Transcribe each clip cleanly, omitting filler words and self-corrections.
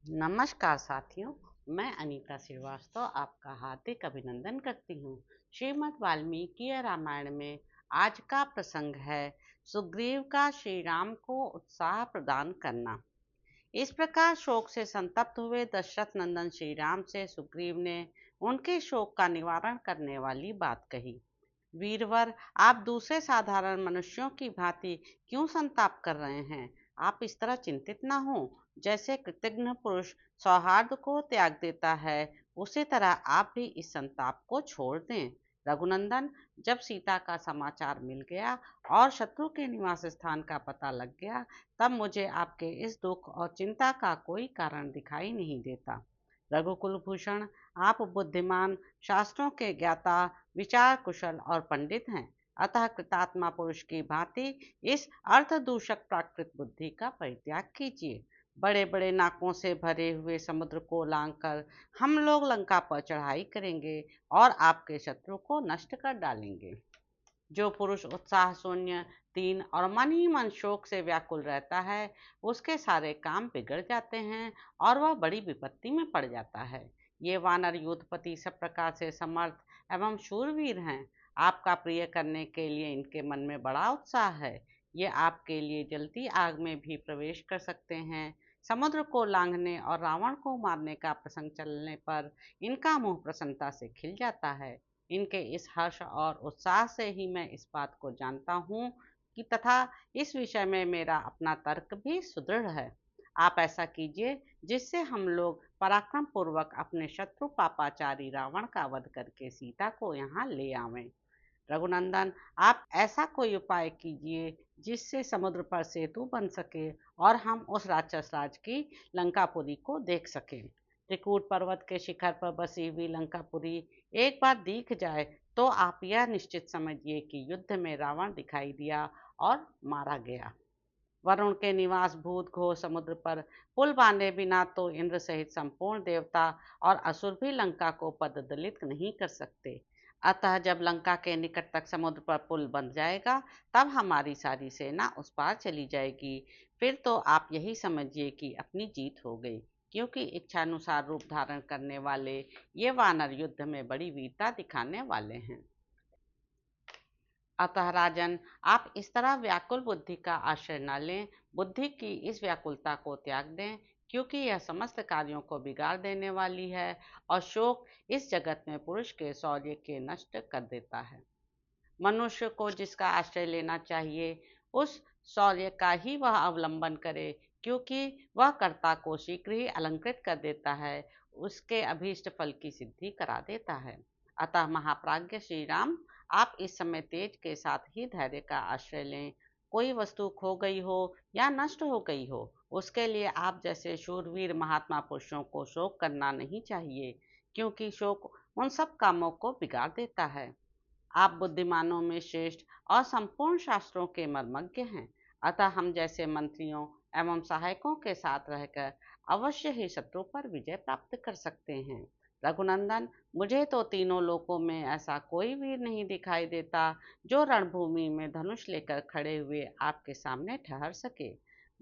नमस्कार साथियों, मैं अनीता श्रीवास्तव आपका हार्दिक अभिनंदन करती हूँ। श्रीमद् वाल्मीकि रामायण में आज का प्रसंग है सुग्रीव का श्री राम को उत्साह प्रदान करना। इस प्रकार शोक से संतप्त हुए दशरथ नंदन श्री राम से सुग्रीव ने उनके शोक का निवारण करने वाली बात कही। वीरवर, आप दूसरे साधारण मनुष्यों की भांति क्यों संताप कर रहे हैं? आप इस तरह चिंतित न हो। जैसे कृतघ्न पुरुष सौहार्द को त्याग देता है, उसी तरह आप भी इस संताप को छोड़ दें। रघुनंदन, जब सीता का समाचार मिल गया और शत्रु के निवास स्थान का पता लग गया, तब मुझे आपके इस दुख और चिंता का कोई कारण दिखाई नहीं देता। रघुकुल भूषण, आप बुद्धिमान, शास्त्रों के ज्ञाता, विचार कुशल और पंडित हैं। अतः कृतात्मा पुरुष की भांति इस अर्थ दूषक प्राकृत बुद्धि का परित्याग कीजिए। बड़े बड़े नाकों से भरे हुए समुद्र को लांघकर हम लोग लंका पर चढ़ाई करेंगे और आपके शत्रु को नष्ट कर डालेंगे। जो पुरुष उत्साह शून्य, दीन और मन ही मन शोक से व्याकुल रहता है, उसके सारे काम बिगड़ जाते हैं और वह बड़ी विपत्ति में पड़ जाता है। ये वानर युद्धपति सब प्रकार से समर्थ एवं शूरवीर हैं। आपका प्रिय करने के लिए इनके मन में बड़ा उत्साह है। ये आपके लिए जलती आग में भी प्रवेश कर सकते हैं। समुद्र को लांघने और रावण को मारने का प्रसंग चलने पर इनका मुंह प्रसन्नता से खिल जाता है। इनके इस हर्ष और उत्साह से ही मैं इस बात को जानता हूँ कि तथा इस विषय में मेरा अपना तर्क भी सुदृढ़ है। आप ऐसा कीजिए जिससे हम लोग पराक्रम पूर्वक अपने शत्रु पापाचारी रावण का वध करके सीता को यहाँ ले आवें। रघुनंदन, आप ऐसा कोई उपाय कीजिए जिससे समुद्र पर सेतु बन सके और हम उस राक्षस राज की लंकापुरी को देख सकें। त्रिकूट पर्वत के शिखर पर बसी हुई लंकापुरी एक बार दिख जाए तो आप यह निश्चित समझिए कि युद्ध में रावण दिखाई दिया और मारा गया। वरुण के निवास भूत घोर समुद्र पर पुल बांधे बिना तो इंद्र सहित संपूर्ण देवता और असुर भी लंका को पददलित नहीं कर सकते। अतः जब लंका के निकट तक समुद्र पर पुल बन जाएगा, तब हमारी सारी सेना उस पार चली जाएगी। फिर तो आप यही समझिए कि अपनी जीत हो गई, क्योंकि इच्छानुसार रूप धारण करने वाले ये वानर युद्ध में बड़ी वीरता दिखाने वाले हैं। अतः राजन, आप इस तरह व्याकुल बुद्धि का आश्रय न लें। बुद्धि की इस व्याकुलता को त्याग दें, क्योंकि यह समस्त कार्यों को बिगाड़ देने वाली है और शोक इस जगत में पुरुष के शौर्य के नष्ट कर देता है। मनुष्य को जिसका आश्रय लेना चाहिए, उस शौर्य का ही वह अवलंबन करे, क्योंकि वह कर्ता को शीघ्र ही अलंकृत कर देता है, उसके अभीष्ट फल की सिद्धि करा देता है। अतः महाप्राज्य श्री राम, आप इस समय तेज के साथ ही धैर्य का आश्रय लें। कोई वस्तु खो गई हो या नष्ट हो गई हो, उसके लिए आप जैसे शूरवीर महात्मा पुरुषों को शोक करना नहीं चाहिए, क्योंकि शोक उन सब कामों को बिगाड़ देता है। आप बुद्धिमानों में श्रेष्ठ और संपूर्ण शास्त्रों के मर्मज्ञ हैं। अतः हम जैसे मंत्रियों एवं सहायकों के साथ रहकर अवश्य ही शत्रु पर विजय प्राप्त कर सकते हैं। रघुनंदन, मुझे तो तीनों लोकों में ऐसा कोई वीर नहीं दिखाई देता जो रणभूमि में धनुष लेकर खड़े हुए आपके सामने ठहर सके।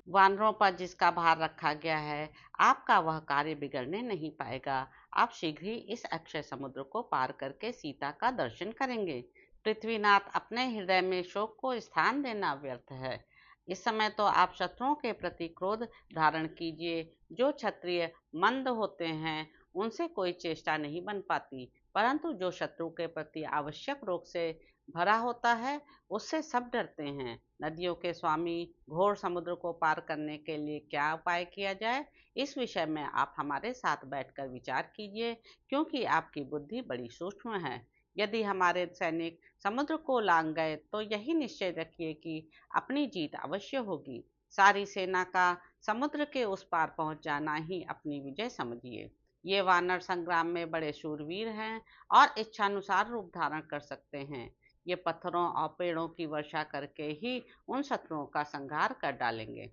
वानरों पर जिसका भार रखा गया है, आपका वह कार्य बिगड़ने नहीं पाएगा। आप शीघ्र ही इस अक्षय समुद्र को पार करके सीता का दर्शन करेंगे। पृथ्वीनाथ, अपने हृदय में शोक को स्थान देना व्यर्थ है। इस समय तो आप शत्रुओं के प्रति क्रोध धारण कीजिए। जो क्षत्रिय मंद होते हैं, उनसे कोई चेष्टा नहीं बन पाती, परंतु जो शत्रु के प्रति आवश्यक रोग से भरा होता है, उससे सब डरते हैं। नदियों के स्वामी, घोर समुद्र को पार करने के लिए क्या उपाय किया जाए, इस विषय में आप हमारे साथ बैठकर विचार कीजिए, क्योंकि आपकी बुद्धि बड़ी सूक्ष्म है। यदि हमारे सैनिक समुद्र को लांघ गए तो यही निश्चय रखिए कि अपनी जीत अवश्य होगी। सारी सेना का समुद्र के उस पार पहुंच जाना ही अपनी विजय समझिए। ये वानर संग्राम में बड़े शूरवीर हैं और इच्छानुसार रूप धारण कर सकते हैं। ये पत्थरों और पेड़ों की वर्षा करके ही उन शत्रुओं का संहार कर डालेंगे।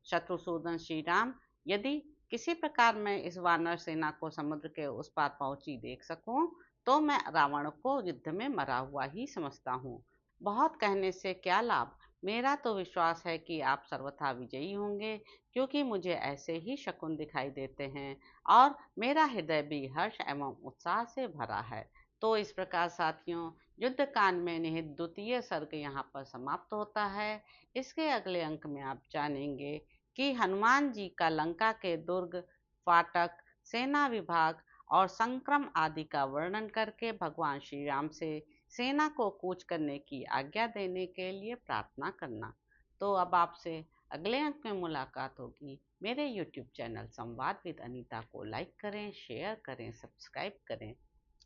शत्रुसूदन श्री राम, यदि किसी प्रकार मैं इस वानर सेना को समुद्र के उस पार पहुंची देख सकूं, तो मैं रावण को युद्ध में मरा हुआ ही समझता हूँ। बहुत कहने से क्या लाभ, मेरा तो विश्वास है कि आप सर्वथा विजयी होंगे, क्योंकि मुझे ऐसे ही शकुन दिखाई देते हैं और मेरा हृदय भी हर्ष एवं उत्साह से भरा है। तो इस प्रकार साथियों, युद्ध कांड में निहित द्वितीय सर्ग यहाँ पर समाप्त होता है। इसके अगले अंक में आप जानेंगे कि हनुमान जी का लंका के दुर्ग, फाटक, सेना विभाग और संक्रम आदि का वर्णन करके भगवान श्री राम से सेना को कूच करने की आज्ञा देने के लिए प्रार्थना करना। तो अब आपसे अगले अंक में मुलाकात होगी। मेरे YouTube चैनल संवाद विद अनीता को लाइक करें, शेयर करें, सब्सक्राइब करें।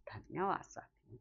धन्यवाद साथियों।